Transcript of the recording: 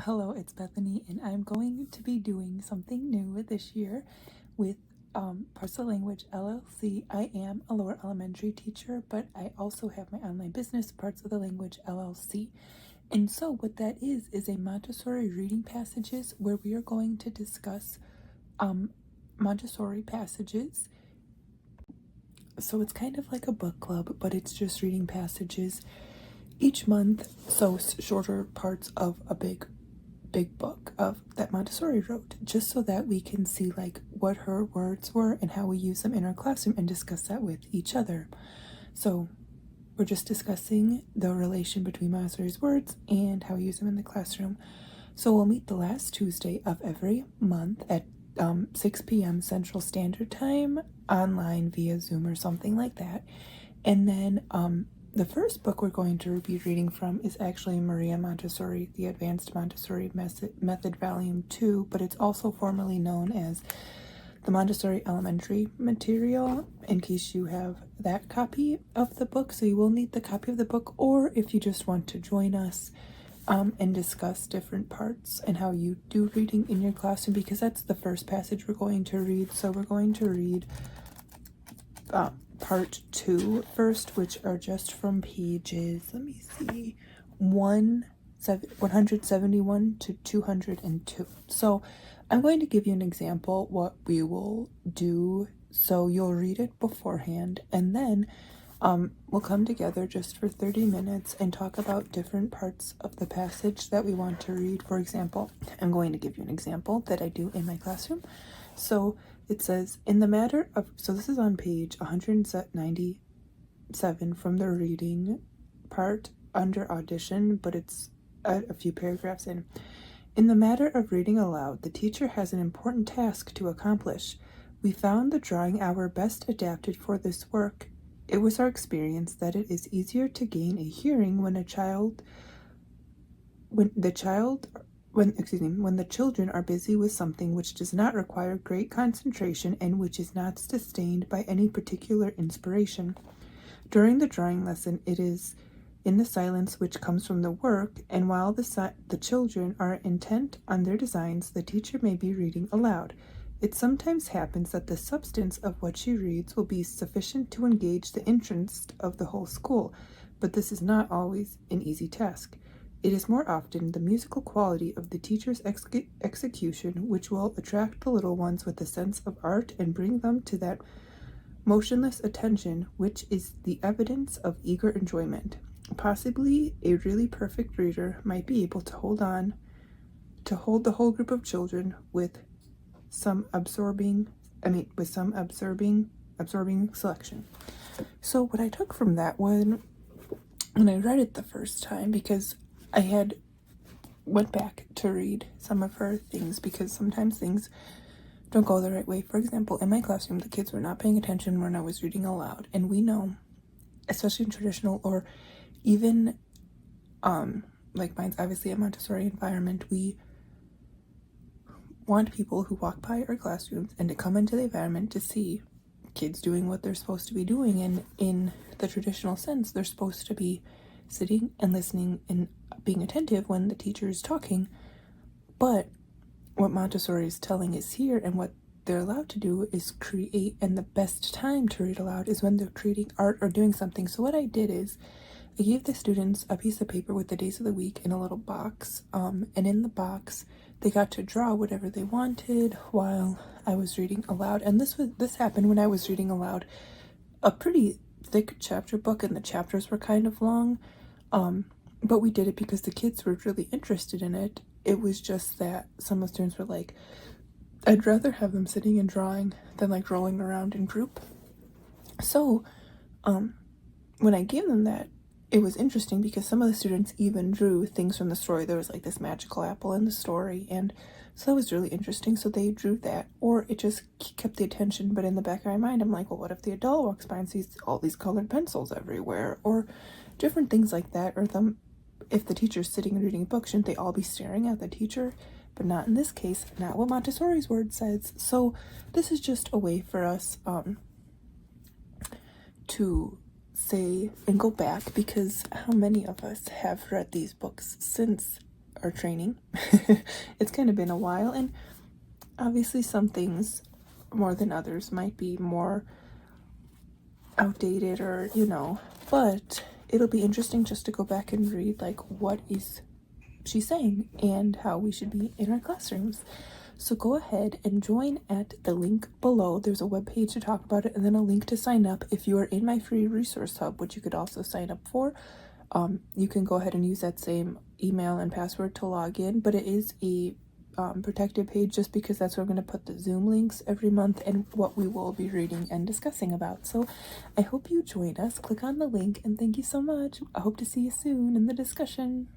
Hello, it's Bethany, and I'm going to be doing something new this year with Parts of the Language LLC. I am a lower elementary teacher, but I also have my online business, Parts of the Language LLC. And so what that is a Montessori reading passages where we are going to discuss Montessori passages. So it's kind of like a book club, but it's just reading passages each month, so shorter parts of a big book of that Montessori wrote, just so that we can see like what her words were and how we use them in our classroom and discuss that with each other. So we're just discussing the relation between Montessori's words and how we use them in the classroom. So we'll meet the last Tuesday of every month at 6 p.m. Central Standard Time, online via Zoom or something like that. And then the first book we're going to be reading from is actually Maria Montessori, the Advanced Montessori Method Volume 2, but it's also formerly known as the Montessori Elementary Material, in case you have that copy of the book. So you will need the copy of the book, or if you just want to join us and discuss different parts and how you do reading in your classroom, because that's the first passage we're going to read. So we're going to read part 2 first, which are just from pages, let me see, 171 to 202. So I'm going to give you an example what we will do, so you'll read it beforehand, and then we'll come together just for 30 minutes and talk about different parts of the passage that we want to read. For example, I'm going to give you an example that I do in my classroom. So it says, in the matter of, so this is on page 197 from the reading part under audition, but it's a few paragraphs in. In the matter of reading aloud, the teacher has an important task to accomplish. We found the drawing hour best adapted for this work. It was our experience that it is easier to gain a hearing when the children are busy with something which does not require great concentration and which is not sustained by any particular inspiration. During the drawing lesson, it is in the silence which comes from the work, and while the children are intent on their designs, the teacher may be reading aloud. It sometimes happens that the substance of what she reads will be sufficient to engage the interest of the whole school, but this is not always an easy task. It is more often the musical quality of the teacher's execution which will attract the little ones with a sense of art and bring them to that motionless attention which is the evidence of eager enjoyment. Possibly a really perfect reader might be able to hold the whole group of children with some absorbing selection. So what I took from that when I read it the first time, because I had went back to read some of her things, because sometimes things don't go the right way. For example, in my classroom, the kids were not paying attention when I was reading aloud, and we know, especially in traditional or even like mine's obviously a Montessori environment, we want people who walk by our classrooms and to come into the environment to see kids doing what they're supposed to be doing, and in the traditional sense they're supposed to be sitting and listening and being attentive when the teacher is talking. But what Montessori is telling us here, and what they're allowed to do, is create, and the best time to read aloud is when they're creating art or doing something. So what I did is I gave the students a piece of paper with the days of the week in a little box, and in the box they got to draw whatever they wanted while I was reading aloud. And this happened when I was reading aloud a pretty thick chapter book, and the chapters were kind of long, but we did it because the kids were really interested in it. It was just that some of the students were like, I'd rather have them sitting and drawing than like rolling around in group. So when I gave them that, it was interesting because some of the students even drew things from the story. There was like this magical apple in the story, and so that was really interesting. So they drew that, or it just kept the attention. But in the back of my mind, I'm like, well, what if the adult walks by and sees all these colored pencils everywhere, or different things like that? Or if the teacher's sitting and reading a book, shouldn't they all be staring at the teacher? But not in this case, not what Montessori's word says. So this is just a way for us to say and go back, because how many of us have read these books since our training. It's kind of been a while, and obviously some things more than others might be more outdated, or but it'll be interesting just to go back and read like what is she saying and how we should be in our classrooms. So go ahead and join at the link below. There's a web page to talk about it, and then a link to sign up if you are in my free resource hub, which you could also sign up for. You can go ahead and use that same email and password to log in, but it is a protected page just because that's where I'm going to put the Zoom links every month and what we will be reading and discussing about. So I hope you join us. Click on the link, and thank you so much. I hope to see you soon in the discussion.